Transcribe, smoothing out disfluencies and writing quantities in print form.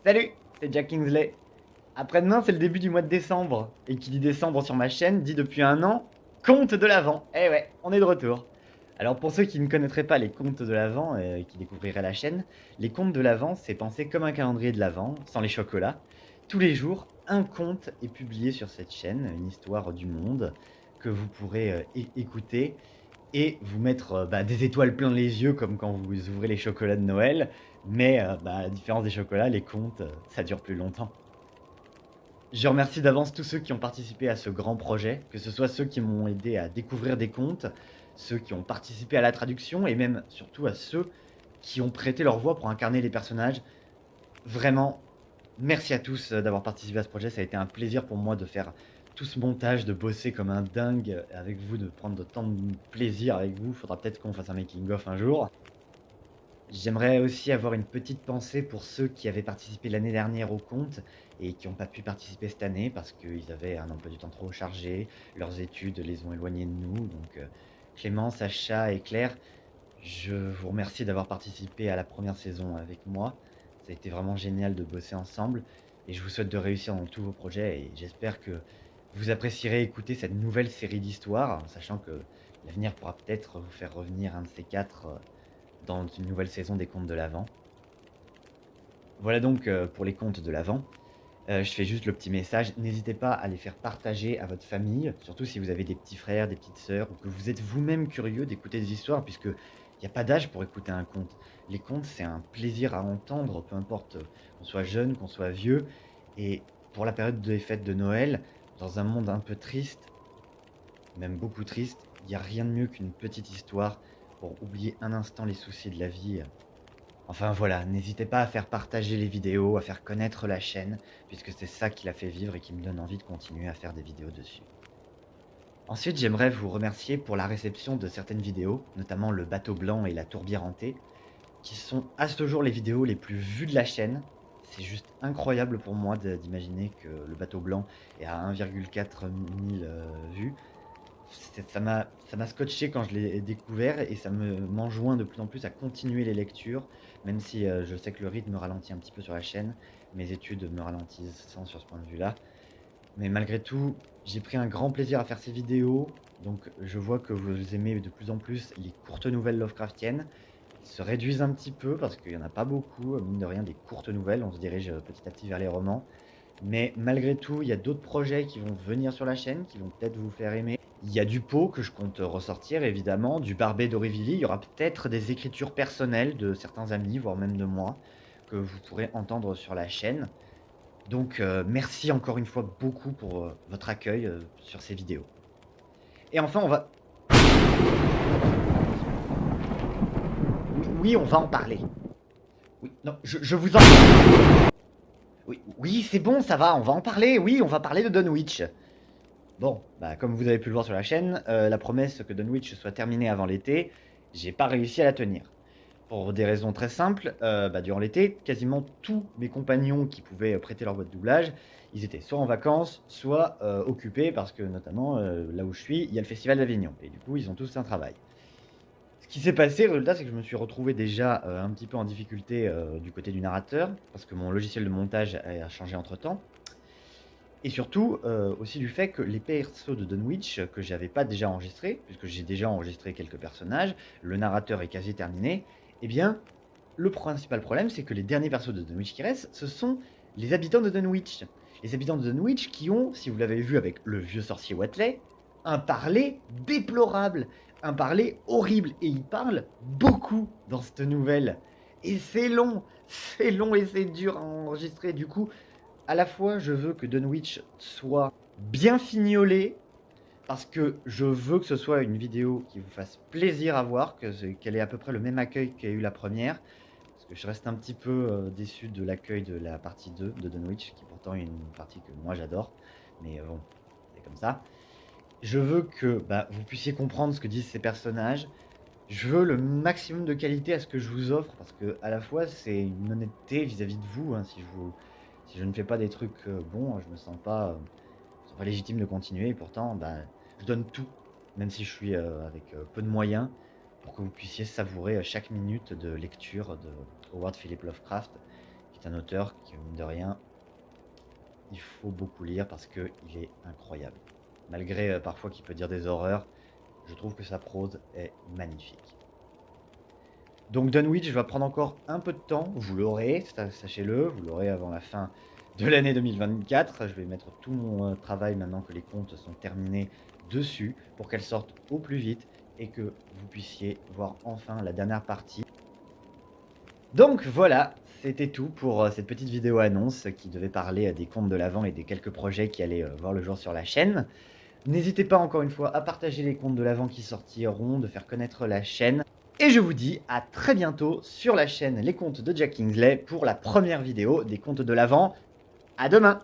Salut, c'est Jack Kingsley. Après-demain, c'est le début du mois de décembre. Et qui dit décembre sur ma chaîne dit depuis un an Contes de l'Avent. Eh ouais, on est de retour. Alors pour ceux qui ne connaîtraient pas les contes de l'Avent et qui découvriraient la chaîne, les contes de l'Avent, c'est pensé comme un calendrier de l'Avent, sans les chocolats. Tous les jours, un conte est publié sur cette chaîne, une histoire du monde que vous pourrez écouter et vous mettre des étoiles plein les yeux comme quand vous ouvrez les chocolats de Noël. Mais à la différence des chocolats, les contes, ça dure plus longtemps. Je remercie d'avance tous ceux qui ont participé à ce grand projet, que ce soit ceux qui m'ont aidé à découvrir des contes, ceux qui ont participé à la traduction et même surtout à ceux qui ont prêté leur voix pour incarner les personnages. Vraiment, merci à tous d'avoir participé à ce projet. Ça a été un plaisir pour moi de faire tout ce montage, de bosser comme un dingue avec vous, de prendre tant de plaisir avec vous. Faudra peut-être qu'on fasse un making-of un jour. J'aimerais aussi avoir une petite pensée pour ceux qui avaient participé l'année dernière au conte et qui n'ont pas pu participer cette année parce qu'ils avaient un emploi du temps trop chargé, leurs études les ont éloignés de nous. Donc, Clément, Sacha et Claire, je vous remercie d'avoir participé à la première saison avec moi. Ça a été vraiment génial de bosser ensemble et je vous souhaite de réussir dans tous vos projets et j'espère que vous apprécierez écouter cette nouvelle série d'histoires, en sachant que l'avenir pourra peut-être vous faire revenir un de ces quatre dans une nouvelle saison des contes de l'Avent. Voilà donc pour les contes de l'Avent. Je fais juste le petit message, n'hésitez pas à les faire partager à votre famille, surtout si vous avez des petits frères, des petites sœurs, ou que vous êtes vous-même curieux d'écouter des histoires, puisque il n'y a pas d'âge pour écouter un conte. Les contes, c'est un plaisir à entendre, peu importe qu'on soit jeune, qu'on soit vieux. Et pour la période des fêtes de Noël, dans un monde un peu triste, même beaucoup triste, il n'y a rien de mieux qu'une petite histoire pour oublier un instant les soucis de la vie. Enfin voilà, n'hésitez pas à faire partager les vidéos, à faire connaître la chaîne, puisque c'est ça qui la fait vivre et qui me donne envie de continuer à faire des vidéos dessus. Ensuite, j'aimerais vous remercier pour la réception de certaines vidéos, notamment le bateau blanc et la tourbière hantée, qui sont à ce jour les vidéos les plus vues de la chaîne. C'est juste incroyable pour moi d'imaginer que le bateau blanc est à 1,4 mille vues. Ça m'a scotché quand je l'ai découvert et ça m'enjoint de plus en plus à continuer les lectures, même si, je sais que le rythme ralentit un petit peu sur la chaîne. Mes études me ralentissent sur ce point de vue-là. Mais malgré tout, j'ai pris un grand plaisir à faire ces vidéos, donc je vois que vous aimez de plus en plus les courtes nouvelles Lovecraftiennes. Elles se réduisent un petit peu parce qu'il y en a pas beaucoup, mine de rien, des courtes nouvelles. On se dirige, petit à petit vers les romans. Mais malgré tout, il y a d'autres projets qui vont venir sur la chaîne, qui vont peut-être vous faire aimer. Il y a du pot que je compte ressortir évidemment, du Barbet d'Aurevilly. Il y aura peut-être des écritures personnelles de certains amis, voire même de moi, que vous pourrez entendre sur la chaîne. Donc merci encore une fois beaucoup pour, votre accueil, sur ces vidéos. Et enfin on va oui, oui, on va en parler. Oui, non, je vous en oui, oui, c'est bon, ça va, on va en parler. Oui, on va parler de Dunwich. Bon, comme vous avez pu le voir sur la chaîne, la promesse que Dunwich soit terminée avant l'été, j'ai pas réussi à la tenir. Pour des raisons très simples, durant l'été, quasiment tous mes compagnons qui pouvaient prêter leur voix de doublage, ils étaient soit en vacances, soit, occupés parce que notamment, là où je suis, il y a le festival d'Avignon et du coup, ils ont tous un travail. Ce qui s'est passé, résultat, c'est que je me suis retrouvé déjà, un petit peu en difficulté, du côté du narrateur, parce que mon logiciel de montage a changé entre-temps. Et surtout, aussi du fait que les persos de Dunwich, que j'avais pas déjà enregistrés, puisque j'ai déjà enregistré quelques personnages, le narrateur est quasi terminé, eh bien, le principal problème, c'est que les derniers persos de Dunwich qui restent, ce sont les habitants de Dunwich. Les habitants de Dunwich qui ont, si vous l'avez vu avec le vieux sorcier Watley, un parler déplorable, un parler horrible, et ils parlent beaucoup dans cette nouvelle. Et c'est long et c'est dur à enregistrer. Du coup, à la fois, je veux que Dunwich soit bien fignolé, parce que je veux que ce soit une vidéo qui vous fasse plaisir à voir, qu'elle ait à peu près le même accueil qu'a eu la première, parce que je reste un petit peu déçu de l'accueil de la partie 2 de Dunwich, qui pourtant est une partie que moi j'adore, mais bon, c'est comme ça. Je veux que vous puissiez comprendre ce que disent ces personnages. Je veux le maximum de qualité à ce que je vous offre, parce que à la fois c'est une honnêteté vis-à-vis de vous, hein, si je ne fais pas des trucs bons, je me sens pas légitime de continuer. Et pourtant, je donne tout, même si je suis avec peu de moyens, pour que vous puissiez savourer chaque minute de lecture de Howard Philip Lovecraft, C'est un auteur qui, mine de rien, il faut beaucoup lire parce qu'il est incroyable. Malgré parfois qu'il peut dire des horreurs, je trouve que sa prose est magnifique. Donc Dunwich va prendre encore un peu de temps, vous l'aurez, sachez-le, vous l'aurez avant la fin de l'année 2024. Je vais mettre tout mon travail maintenant que les contes sont terminés dessus pour qu'elles sortent au plus vite et que vous puissiez voir enfin la dernière partie. Donc voilà, c'était tout pour cette petite vidéo annonce qui devait parler des contes de l'Avent et des quelques projets qui allaient voir le jour sur la chaîne. N'hésitez pas encore une fois à partager les contes de l'Avent qui sortiront, de faire connaître la chaîne. Et je vous dis à très bientôt sur la chaîne Les Contes de Jack Kingsley pour la première vidéo des contes de l'Avent. À demain!